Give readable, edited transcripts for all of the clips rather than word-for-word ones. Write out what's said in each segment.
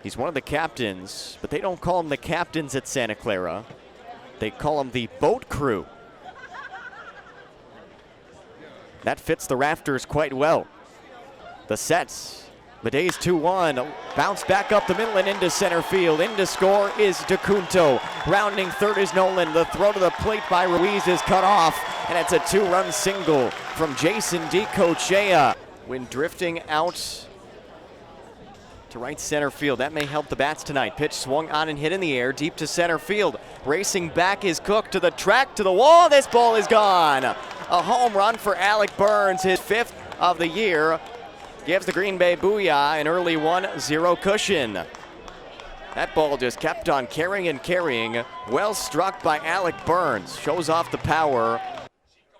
He's one of the captains, but they don't call him the captains at Santa Clara. They call him the boat crew. That fits the Raptors quite well. The sets. Medei's 2-1, bounce back up the middle and into center field. In to score is DeCunto. Rounding third is Nolan. The throw to the plate by Ruiz is cut off, and it's a 2-run single from Jason DiCochea. When drifting out to right center field, that may help the bats tonight. Pitch swung on and hit in the air, deep to center field. Racing back is Cook to the track, to the wall. This ball is gone. A home run for Alec Burns, his 5th of the year. Gives the Green Bay Booyah an early 1-0 cushion. That ball just kept on carrying and carrying. Well struck by Alec Burns. Shows off the power.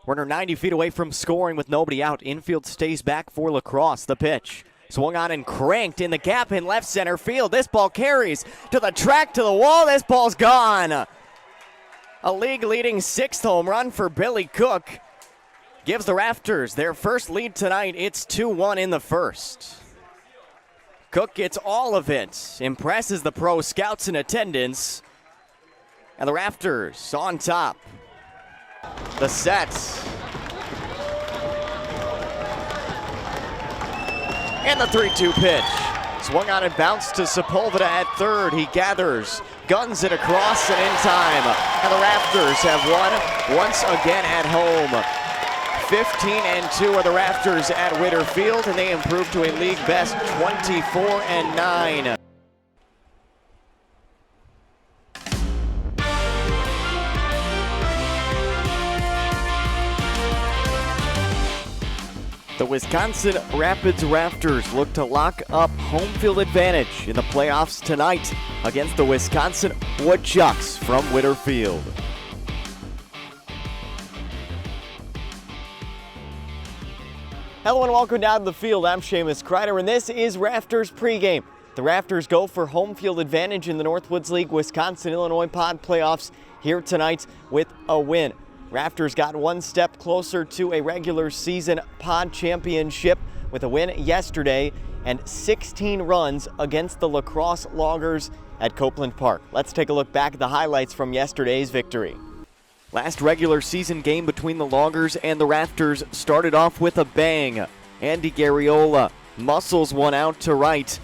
Runner 90 feet away from scoring with nobody out. Infield stays back for Lacrosse. The pitch. Swung on and cranked in the gap in left center field. This ball carries to the track, to the wall. This ball's gone. A league-leading 6th home run for Billy Cook. Gives the Raptors their first lead tonight. It's 2-1 in the first. Cook gets all of it. Impresses the pro scouts in attendance. And the Raptors on top. The sets. And the 3-2 pitch. Swung on and bounced to Sepulveda at third. He gathers, guns it across and in time. And the Raptors have won once again at home. 15-2 are the Raptors at Ritter Field, and they improve to a league best 24-9. The Wisconsin Rapids Raptors look to lock up home field advantage in the playoffs tonight against the Wisconsin Woodchucks from Ritter Field. Hello and welcome down to the field. I'm Shaemus Kreider, and this is Raptors pregame. The Raptors go for home field advantage in the Northwoods League Wisconsin-Illinois Pod playoffs here tonight with a win. Raptors got one step closer to a regular season pod championship with a win yesterday and 16 runs against the Lacrosse Loggers at Copeland Park. Let's take a look back at the highlights from yesterday's victory. Last regular season game between the Loggers and the Raptors started off with a bang. Andy Garriola muscles one out to right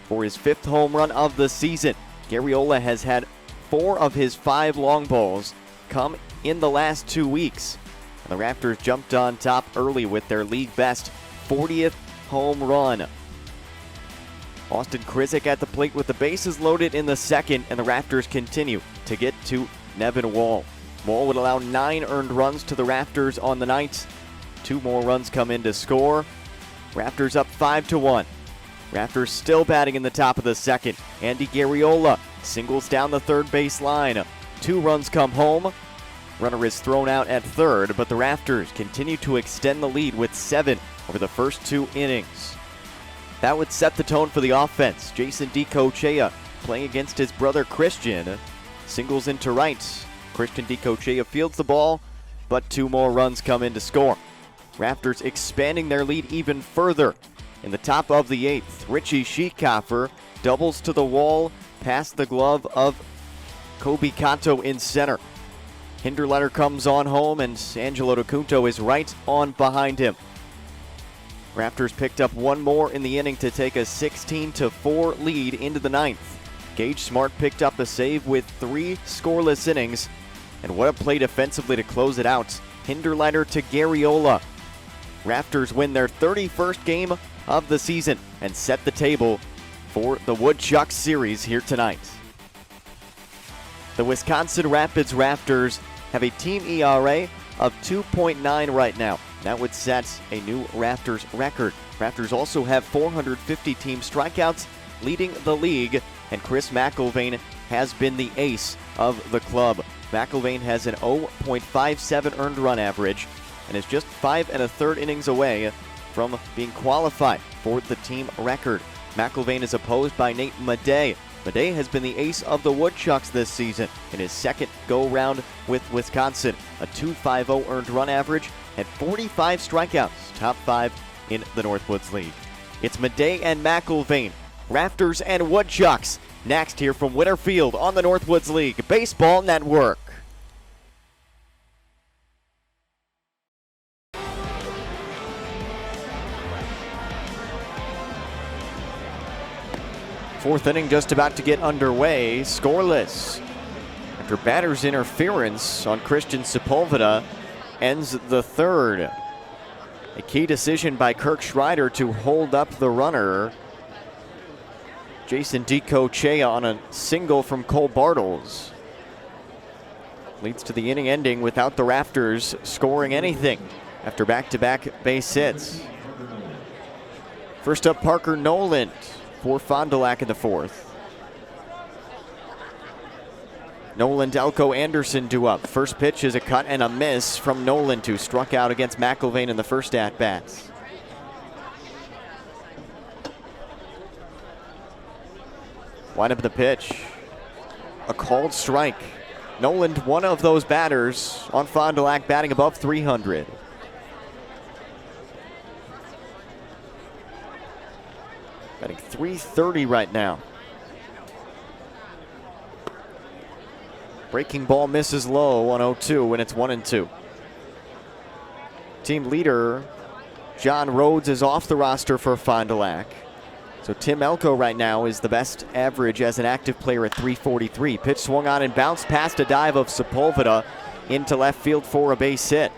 for his 5th home run of the season. Garriola has had 4 of his 5 long balls come in the last 2 weeks. And the Raptors jumped on top early with their league best 40th home run. Austin Krizik at the plate with the bases loaded in the second, and the Raptors continue to get to Nevin Wall. Wall would allow 9 earned runs to the Raptors on the night. 2 more runs come in to score. Raptors up 5-1. Raptors still batting in the top of the second. Andy Garriola singles down the third base line. 2 runs come home. Runner is thrown out at third, but the Raptors continue to extend the lead with 7 over the first 2 innings. That would set the tone for the offense. Jason DiCochea playing against his brother Christian. Singles into right. Christian DiCochea fields the ball, but 2 more runs come in to score. Raptors expanding their lead even further. In the top of the 8th, Richie Schiekhofer doubles to the wall past the glove of Kobe Kanto in center. Hinderletter comes on home, and Angelo DeCunto is right on behind him. Raptors picked up 1 more in the inning to take a 16-4 lead into the 9th. Gage Smart picked up a save with 3 scoreless innings, and what a play defensively to close it out. Hinderletter to Garriola. Raptors win their 31st game of the season and set the table for the Woodchucks series here tonight. The Wisconsin Rapids Raptors have a team ERA of 2.9 right now. That would set a new Raptors record. Raptors also have 450 team strikeouts, leading the league, and Chris McIlvaine has been the ace of the club. McIlvaine has an 0.57 earned run average and is just 5 1/3 innings away from being qualified for the team record. McIlvaine is opposed by Nate Medei. Medei has been the ace of the Woodchucks this season in his second go-round with Wisconsin. A 2.50 earned run average and 45 strikeouts, top 5 in the Northwoods League. It's Medei and McIlvaine Rafters and Woodchucks. Next here from Winterfield on the Northwoods League Baseball Network. Fourth inning just about to get underway, scoreless. After batter's interference on Christian Sepulveda ends the third. A key decision by Kirk Schreider to hold up the runner. Jason DiCochea on a single from Cole Bartles. Leads to the inning ending without the Rafters scoring anything after back-to-back base hits. First up, Parker Noland for Fond du Lac in the fourth. Noland, Elko, Anderson due up. First pitch is a cut and a miss from Noland, who struck out against McIlvain in the first at-bats. Wind up the pitch. A called strike. Noland, one of those batters on Fond du Lac, batting above 300. Batting .330 right now. Breaking ball misses low on 0-2 when it's 1-2. Team leader John Rhodes is off the roster for Fond du Lac. So Tim Elko right now is the best average as an active player at .343. Pitch swung on and bounced past a dive of Sepulveda into left field for a base hit.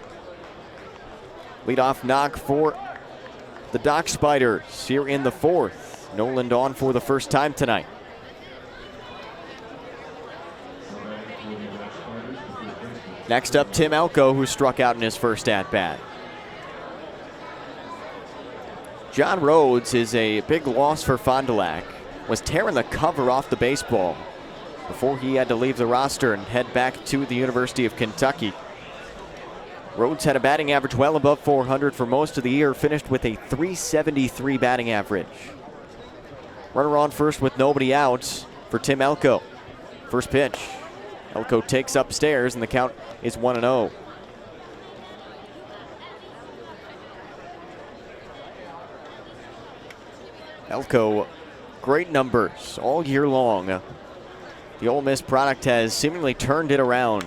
Leadoff knock for the Dock Spiders here in the fourth. Noland on for the first time tonight. Next up, Tim Elko, who struck out in his first at-bat. John Rhodes is a big loss for Fond du Lac. Was tearing the cover off the baseball before he had to leave the roster and head back to the University of Kentucky. Rhodes had a batting average well above 400 for most of the year, finished with a .373 batting average. Runner on first with nobody out for Tim Elko. First pitch. Elko takes upstairs and the count is 1-0. Elko, great numbers all year long. The Ole Miss product has seemingly turned it around.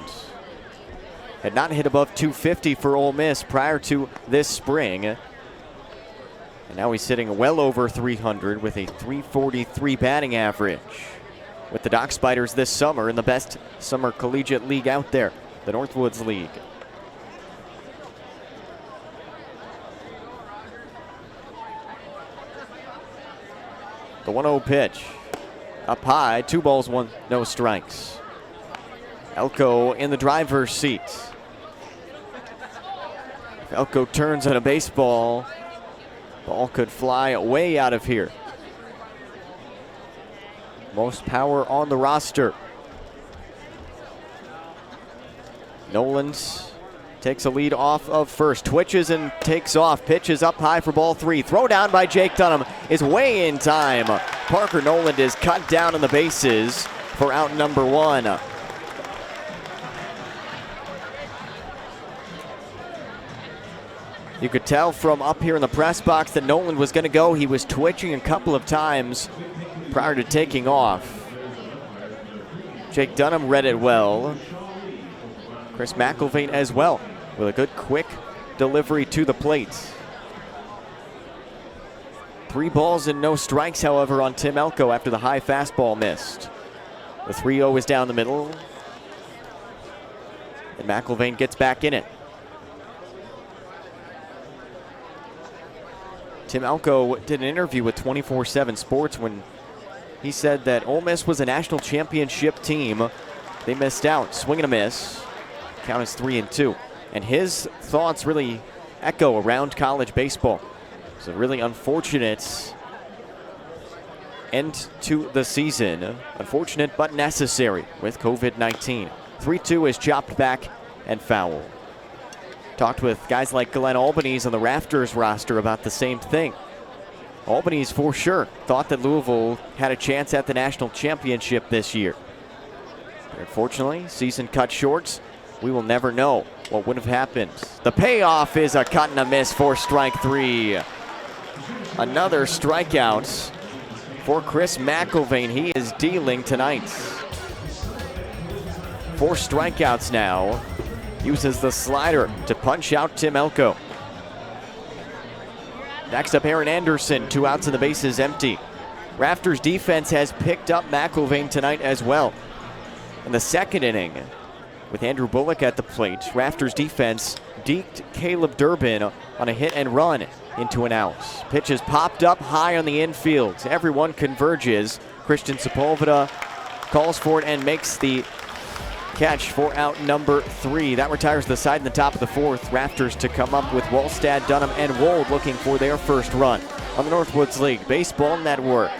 Had not hit above 250 for Ole Miss prior to this spring. And now he's sitting well over 300 with a .343 batting average. With the Dock Spiders this summer in the best summer collegiate league out there, the Northwoods League. The 1-0 pitch. Up high, 2 balls, 1, no strikes. Elko in the driver's seat. If Elko turns on a baseball, ball could fly way out of here. Most power on the roster. Noland takes a lead off of first. Twitches and takes off. Pitches up high for ball 3. Throw down by Jake Dunham is way in time. Parker Noland is cut down on the bases for out number 1. You could tell from up here in the press box that Noland was going to go. He was twitching a couple of times prior to taking off. Jake Dunham read it well. Chris McIlvain as well, with a good quick delivery to the plate. 3 balls and no strikes, however, on Tim Elko after the high fastball missed. The 3-0 is down the middle. And McIlvain gets back in it. Tim Elko did an interview with 24/7 Sports when he said that Ole Miss was a national championship team. They missed out. Swing and a miss. Count is 3-2. And his thoughts really echo around college baseball. It's a really unfortunate end to the season. Unfortunate but necessary with COVID-19. 3-2 is chopped back and foul. Talked with guys like Glenn Albanese on the Rafters roster about the same thing. Albanese for sure thought that Louisville had a chance at the national championship this year. But unfortunately, season cut short. We will never know what would have happened. The payoff is a cut and a miss for strike 3. Another strikeout for Chris McIlvain. He is dealing tonight. 4 strikeouts now. Uses the slider to punch out Tim Elko. Next up, Aaron Anderson, 2 outs and the bases empty. Rafters defense has picked up McIlvain tonight as well. In the second inning, with Andrew Bullock at the plate, Rafters defense deked Caleb Durbin on a hit and run into an out. Pitch is popped up high on the infield. Everyone converges. Christian Sepulveda calls for it and makes the catch for out number 3. That retires the side in the top of the 4th. Rafters to come up with Wallstad, Dunham, and Wold looking for their first run on the Northwoods League Baseball Network.